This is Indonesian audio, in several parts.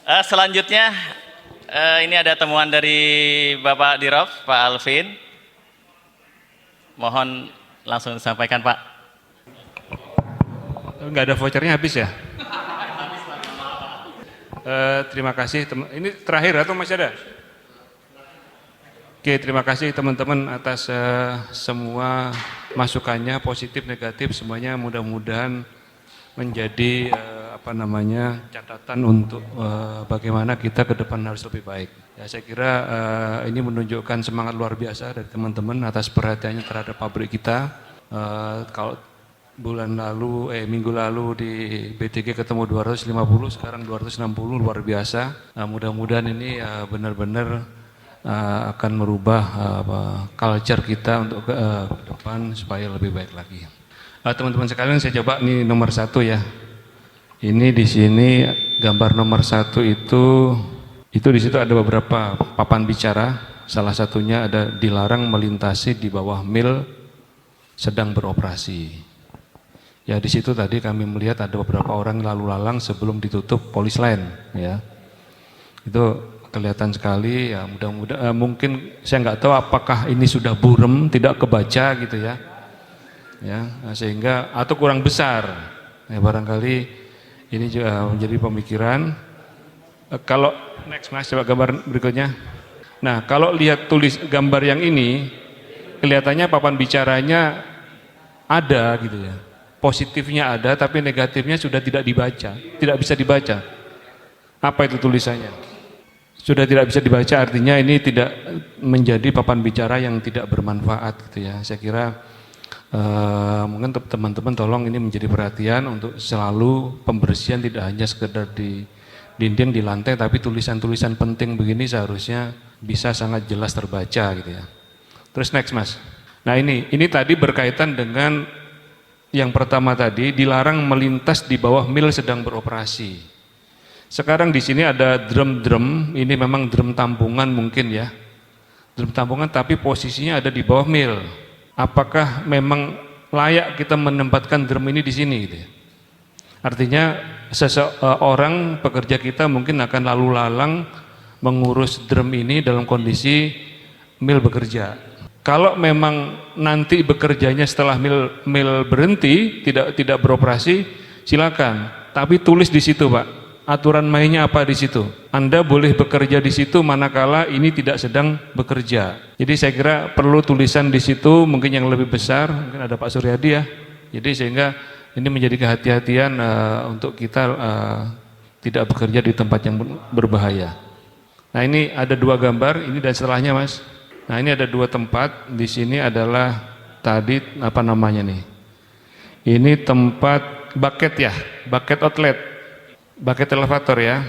Selanjutnya ini ada temuan dari Bapak Dirov, Pak Alvin. Mohon langsung disampaikan, Pak. Nggak ada vouchernya habis ya? Terima kasih. Ini terakhir atau masih ada? Oke, terima kasih teman-teman atas semua masukannya, positif, negatif, semuanya mudah-mudahan menjadi catatan untuk bagaimana kita ke depan harus lebih baik. Ya, saya kira ini menunjukkan semangat luar biasa dari teman-teman atas perhatiannya terhadap pabrik kita. Kalau minggu lalu di BTG ketemu 250, sekarang 260, luar biasa. Mudah-mudahan ini benar-benar akan merubah culture kita untuk ke depan supaya lebih baik lagi. Teman-teman sekalian, saya coba ini nomor 1 ya. Ini di sini gambar nomor 1 itu di situ ada beberapa papan bicara. Salah satunya ada dilarang melintasi di bawah mil sedang beroperasi. Ya, di situ tadi kami melihat ada beberapa orang lalu lalang sebelum ditutup polis line ya. Itu kelihatan sekali ya, mudah-mudahan mungkin saya nggak tahu apakah ini sudah burem tidak kebaca gitu ya. Ya, sehingga atau kurang besar. Ya, barangkali ini juga menjadi pemikiran. Kalau next Mas, coba gambar berikutnya. Nah, kalau lihat tulis gambar yang ini, kelihatannya papan bicaranya ada gitu ya. Positifnya ada, tapi negatifnya sudah tidak dibaca, tidak bisa dibaca. Apa itu tulisannya? Sudah tidak bisa dibaca, artinya ini tidak menjadi papan bicara yang tidak bermanfaat gitu ya. Saya kira mungkin teman-teman tolong ini menjadi perhatian untuk selalu pembersihan tidak hanya sekedar di dinding, di lantai, tapi tulisan-tulisan penting begini seharusnya bisa sangat jelas terbaca gitu ya. Terus next Mas. Nah ini tadi berkaitan dengan yang pertama tadi, dilarang melintas di bawah mil sedang beroperasi. Sekarang di sini ada drum, ini memang drum tampungan mungkin ya. Drum tampungan tapi posisinya ada di bawah mil. Apakah memang layak kita menempatkan drum ini di sini gitu ya? Artinya seseorang pekerja kita mungkin akan lalu lalang mengurus drum ini dalam kondisi mil bekerja. Kalau memang nanti bekerjanya setelah mil berhenti tidak beroperasi, silakan. Tapi tulis di situ Pak. Aturan mainnya apa di situ? Anda boleh bekerja di situ manakala ini tidak sedang bekerja. Jadi saya kira perlu tulisan di situ mungkin yang lebih besar, mungkin ada Pak Suryadi ya. Jadi sehingga ini menjadi kehati-hatian untuk kita tidak bekerja di tempat yang berbahaya. Nah ini ada 2 gambar, ini dan setelahnya Mas. Nah ini ada 2 tempat, di sini adalah tadi apa namanya nih? Ini tempat bucket ya, bucket outlet. Bucket elevator ya.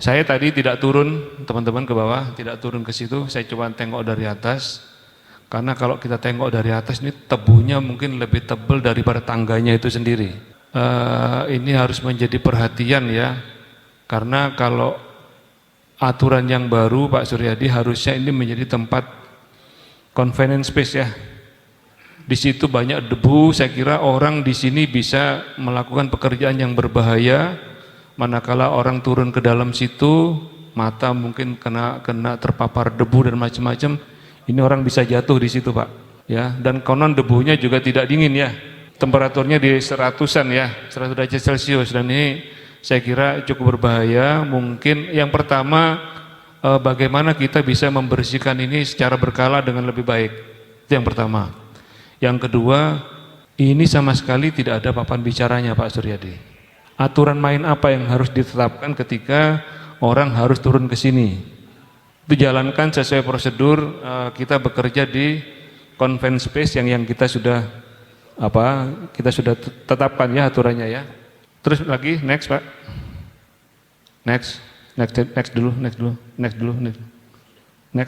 Saya tadi tidak turun teman-teman ke bawah, tidak turun ke situ. Saya coba tengok dari atas. Karena kalau kita tengok dari atas ini tebunya mungkin lebih tebal daripada tangganya itu sendiri. Ini harus menjadi perhatian ya. Karena kalau aturan yang baru Pak Suryadi harusnya ini menjadi tempat convenience space ya. Di situ banyak debu, saya kira orang di sini bisa melakukan pekerjaan yang berbahaya. Manakala orang turun ke dalam situ, mata mungkin kena terpapar debu dan macam-macam. Ini orang bisa jatuh di situ Pak. Ya, dan konon debunya juga tidak dingin ya. Temperaturnya di 100-an ya, 100 derajat Celcius, dan ini saya kira cukup berbahaya. Mungkin yang pertama bagaimana kita bisa membersihkan ini secara berkala dengan lebih baik. Itu yang pertama. Yang kedua, ini sama sekali tidak ada papan bicaranya Pak Suryadi. Aturan main apa yang harus ditetapkan ketika orang harus turun ke sini? Itu jalankan sesuai prosedur, kita bekerja di conference space yang kita sudah tetapkan ya aturannya ya. Terus lagi next Pak. Next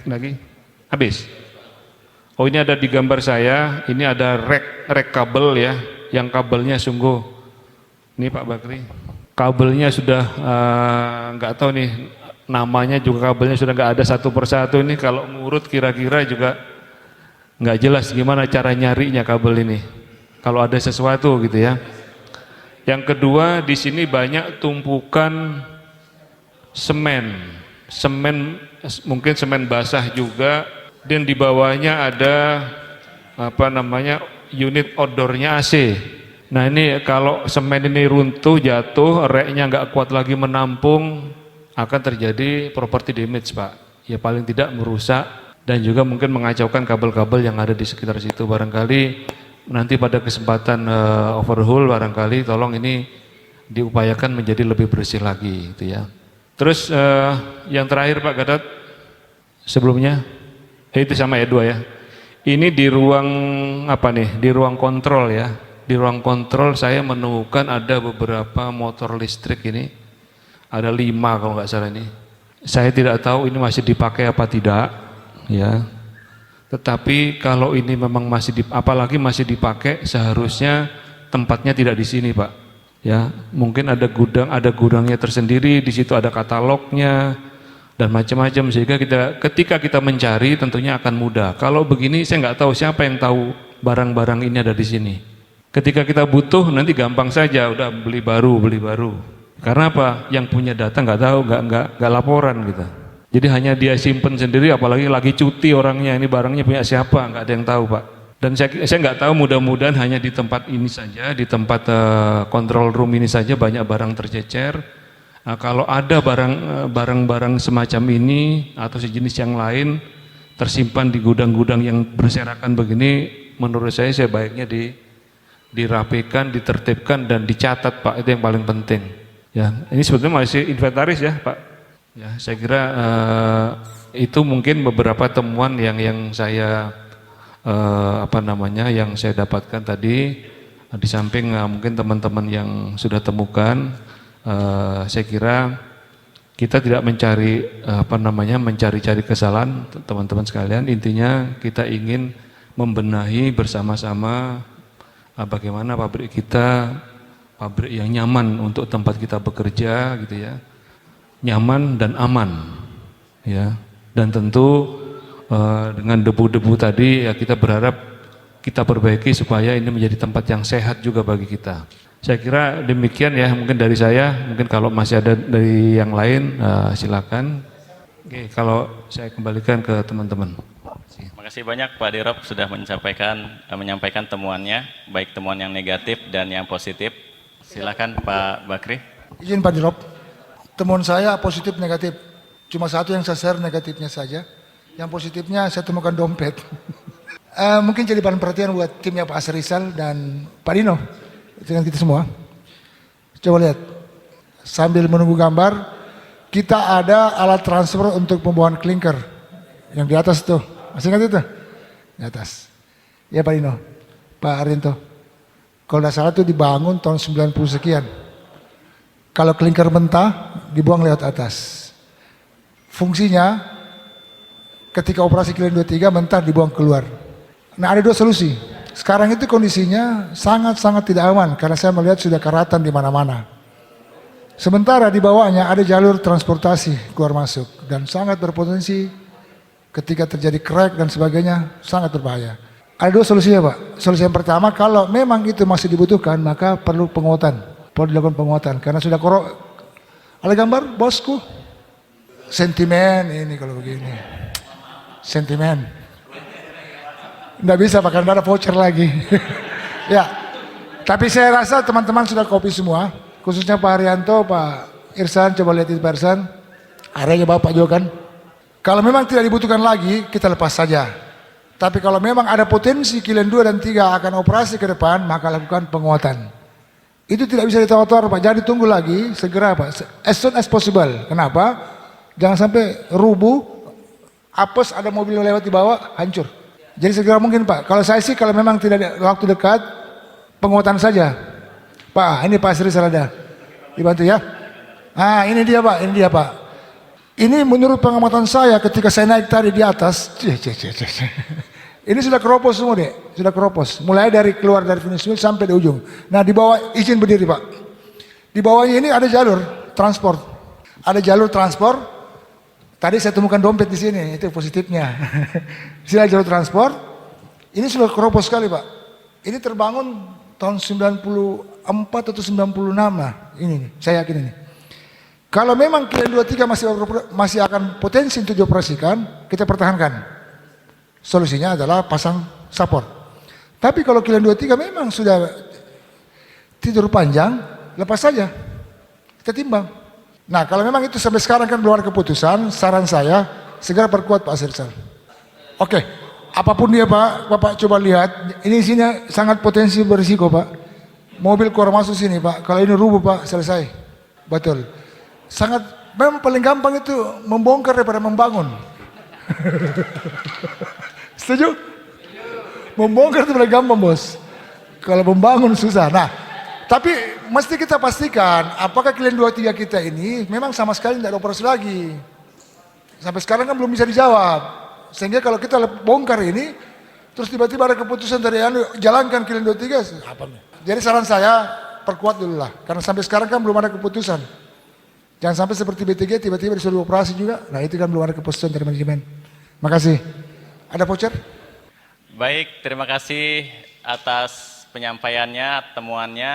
lagi. Habis. Oh ini ada di gambar saya, ini ada rek kabel ya, yang kabelnya sungguh, ini Pak Bakri, kabelnya sudah nggak tahu nih namanya juga, kabelnya sudah nggak ada satu persatu. Ini kalau ngurut kira-kira juga nggak jelas gimana cara nyarinya kabel ini, kalau ada sesuatu gitu ya. Yang kedua, di sini banyak tumpukan semen, mungkin semen basah juga, dan di bawahnya ada unit outdoornya AC. Nah ini kalau semen ini runtuh, jatuh, reknya nggak kuat lagi menampung, akan terjadi property damage Pak. Ya paling tidak merusak dan juga mungkin mengacaukan kabel-kabel yang ada di sekitar situ. Barangkali nanti pada kesempatan overhaul barangkali tolong ini diupayakan menjadi lebih bersih lagi gitu ya. Terus yang terakhir Pak Gatot sebelumnya itu sama ya 2 ya. Ini di ruang di ruang kontrol ya. Di ruang kontrol saya menemukan ada beberapa motor listrik ini. Ada 5 kalau nggak salah ini. Saya tidak tahu ini masih dipakai apa tidak ya. Tetapi kalau ini memang apalagi masih dipakai, seharusnya tempatnya tidak di sini Pak. Ya, mungkin ada gudangnya tersendiri, di situ ada katalognya dan macam-macam, sehingga ketika kita mencari tentunya akan mudah. Kalau begini saya nggak tahu siapa yang tahu barang-barang ini ada di sini. Ketika kita butuh nanti gampang saja, udah beli baru. Karena apa? Yang punya data nggak tahu, nggak laporan gitu. Jadi hanya dia simpen sendiri, apalagi lagi cuti orangnya, ini barangnya punya siapa, nggak ada yang tahu Pak. Dan saya nggak tahu, mudah-mudahan hanya di tempat ini saja, di tempat control room ini saja banyak barang tercecer. Nah, kalau ada barang-barang semacam ini atau sejenis yang lain tersimpan di gudang-gudang yang berserakan begini, menurut saya sebaiknya dirapikan, ditertibkan dan dicatat Pak, itu yang paling penting. Ya, ini sebetulnya masih inventaris ya Pak. Ya, saya kira itu mungkin beberapa temuan yang saya yang saya dapatkan tadi. Di samping mungkin teman-teman yang sudah temukan, saya kira kita tidak mencari-cari kesalahan teman-teman sekalian. Intinya kita ingin membenahi bersama-sama bagaimana pabrik kita pabrik yang nyaman untuk tempat kita bekerja gitu ya, nyaman dan aman ya, dan tentu dengan debu-debu tadi ya kita berharap kita perbaiki supaya ini menjadi tempat yang sehat juga bagi kita. Saya kira demikian ya, mungkin dari saya. Mungkin kalau masih ada dari yang lain silakan. Oke, kalau saya kembalikan ke teman-teman. Terima kasih banyak Pak Dirob sudah menyampaikan temuannya, baik temuan yang negatif dan yang positif. Silakan Pak Bakri. Izin Pak Dirob, temuan saya positif negatif. Cuma satu yang saya share negatifnya saja. Yang positifnya saya temukan dompet. Mungkin jadi bahan perhatian buat timnya Pak Asrizal dan Pak Dino. Dengan kita semua. Coba lihat. Sambil menunggu gambar, kita ada alat transfer untuk pembawaan klinker. Yang di atas tuh. Masih ingat itu? Di atas. Ya Pak Dino, Pak Arinto. Kalau tidak salah itu dibangun tahun 90 sekian. Kalau klinker mentah dibuang lewat atas. Fungsinya ketika operasi Kilian 23 mentah dibuang keluar. Nah ada 2 solusi. Sekarang itu kondisinya sangat-sangat tidak aman karena saya melihat sudah karatan di mana-mana. Sementara di bawahnya ada jalur transportasi keluar masuk dan sangat berpotensi ketika terjadi crack dan sebagainya sangat berbahaya. Ada 2 solusinya Pak. Solusi yang pertama, kalau memang itu masih dibutuhkan maka perlu penguatan, perlu dilakukan penguatan karena sudah ada gambar bosku. Sentimen ini kalau begini, sentimen. Nggak bisa pakai ada voucher lagi. Ya, tapi saya rasa teman-teman sudah copy semua, khususnya Pak Haryanto, Pak Irsan, coba lihat itu Pak Irsan, areanya Bapak juga kan. Kalau memang tidak dibutuhkan lagi, kita lepas saja. Tapi kalau memang ada potensi Kilian 2 dan 3 akan operasi ke depan, maka lakukan penguatan. Itu tidak bisa ditawar-tawar Pak, jangan ditunggu lagi, segera Pak, as soon as possible. Kenapa? Jangan sampai rubuh, apes ada mobil lewat di bawah, hancur. Jadi segera mungkin Pak, kalau saya sih kalau memang tidak ada waktu dekat, penguatan saja. Pak, ini Pak Sri Salada, dibantu ya. Ah ini dia Pak, ini dia Pak. Ini menurut pengamatan saya ketika saya naik tadi di atas, ini sudah keropos semua deh, sudah keropos. Mulai dari keluar dari finish mill sampai di ujung. Nah di bawah, izin berdiri Pak. Di bawahnya ini ada jalur transport, ada jalur transport. Tadi saya temukan dompet di sini, itu positifnya. Sini jalur transport, ini sudah keropos sekali Pak. Ini terbangun tahun 94 atau 96 lah. Ini nih, saya yakin ini. Kalau memang Kilian 23 masih akan potensi untuk dioperasikan, kita pertahankan. Solusinya adalah pasang support. Tapi kalau Kilian 23 memang sudah tidur panjang, lepas saja. Kita timbang. Nah, kalau memang itu sampai sekarang kan belum ada keputusan, saran saya segera perkuat Pak Asrisal. Oke, apapun dia Pak, Bapak coba lihat. Ini sini sangat potensi berisiko Pak. Mobil keluar masuk sini Pak. Kalau ini rubuh Pak, selesai. Betul. Sangat, memang paling gampang itu membongkar daripada membangun. Setuju? Membongkar itu paling gampang bos. Kalau membangun susah. Nah, tapi mesti kita pastikan apakah Kilian 23 kita ini memang sama sekali tidak ada operasi lagi. Sampai sekarang kan belum bisa dijawab. Sehingga kalau kita bongkar ini, terus tiba-tiba ada keputusan dari jalankan Kilian 23, apa nih? Jadi saran saya perkuat dulu lah. Karena sampai sekarang kan belum ada keputusan. Jangan sampai seperti BTG tiba-tiba disuruh operasi juga. Nah itu kan belum ada keputusan dari manajemen. Makasih. Ada voucher? Baik, terima kasih atas penyampaiannya, temuannya.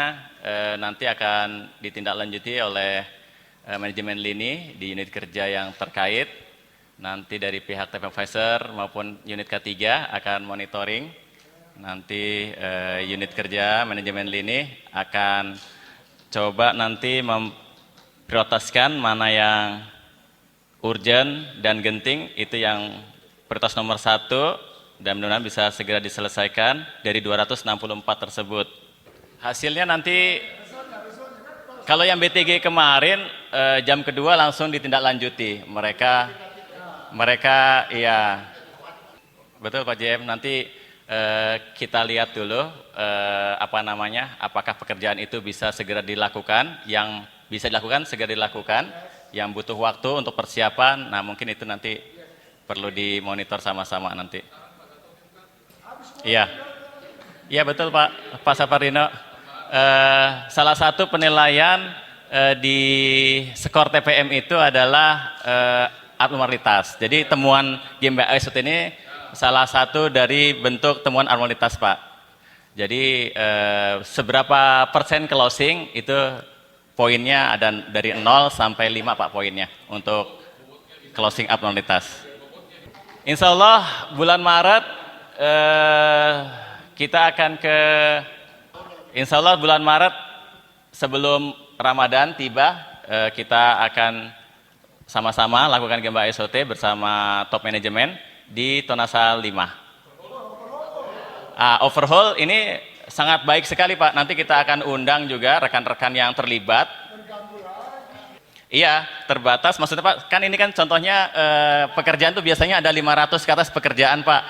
Nanti akan ditindaklanjuti oleh manajemen lini di unit kerja yang terkait. Nanti dari pihak TP Advisor maupun unit K3 akan monitoring. Nanti unit kerja manajemen lini akan coba nanti prioritaskan mana yang urgent dan genting, itu yang prioritas nomor 1 dan mudah-mudahan bisa segera diselesaikan dari 264 tersebut. Hasilnya nanti kalau yang BTG kemarin jam kedua langsung ditindaklanjuti. Mereka iya betul Pak JM, nanti kita lihat dulu apakah pekerjaan itu bisa segera dilakukan, yang bisa dilakukan segera dilakukan, yang butuh waktu untuk persiapan, nah mungkin itu nanti perlu dimonitor sama-sama nanti. Iya, iya betul Pak Saparino. Salah satu penilaian di skor TPM itu adalah abnormalitas. Jadi temuan GmbH ISOT ini salah satu dari bentuk temuan abnormalitas Pak. Jadi seberapa persen closing itu poinnya ada dari 0 sampai 5 Pak poinnya untuk closing abnormalitas. Insya Allah bulan Maret kita akan Insya Allah bulan Maret sebelum Ramadan tiba kita akan sama-sama lakukan GmbH ISOT bersama top manajemen di Tonasa 5. Overhaul ini sangat baik sekali Pak, nanti kita akan undang juga rekan-rekan yang terlibat. Iya, terbatas, maksudnya Pak, kan ini kan contohnya pekerjaan tuh biasanya ada 500 ke atas pekerjaan Pak,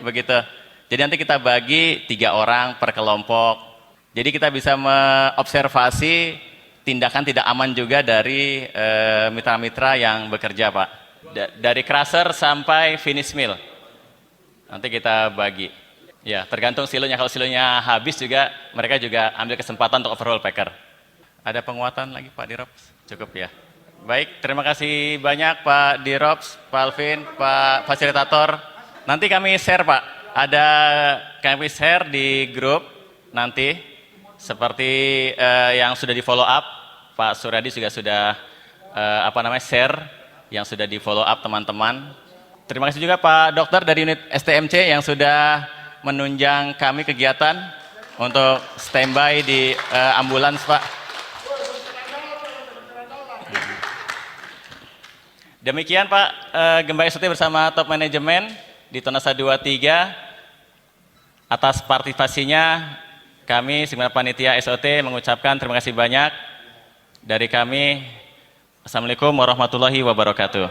begitu. Jadi nanti kita bagi 3 orang per kelompok, jadi kita bisa mengobservasi tindakan tidak aman juga dari mitra-mitra yang bekerja Pak. Dari crusher sampai finish mill, nanti kita bagi. Ya, tergantung silonya. Kalau silonya habis juga, mereka juga ambil kesempatan untuk overhaul packer. Ada penguatan lagi Pak Dirops? Cukup ya. Baik, terima kasih banyak Pak Dirops, Pak Alvin, Pak Fasilitator. Nanti kami share Pak, kami share di grup nanti, seperti yang sudah di follow up, Pak Suryadi juga sudah share yang sudah di follow up teman-teman. Terima kasih juga Pak Dokter dari unit STMC yang sudah menunjang kami kegiatan untuk standby di ambulans Pak. Demikian Pak, GmbH ISOT bersama top manajemen di Tonasa 23. Atas partisipasinya kami segenap panitia SOT mengucapkan terima kasih banyak. Dari kami, Assalamualaikum warahmatullahi wabarakatuh.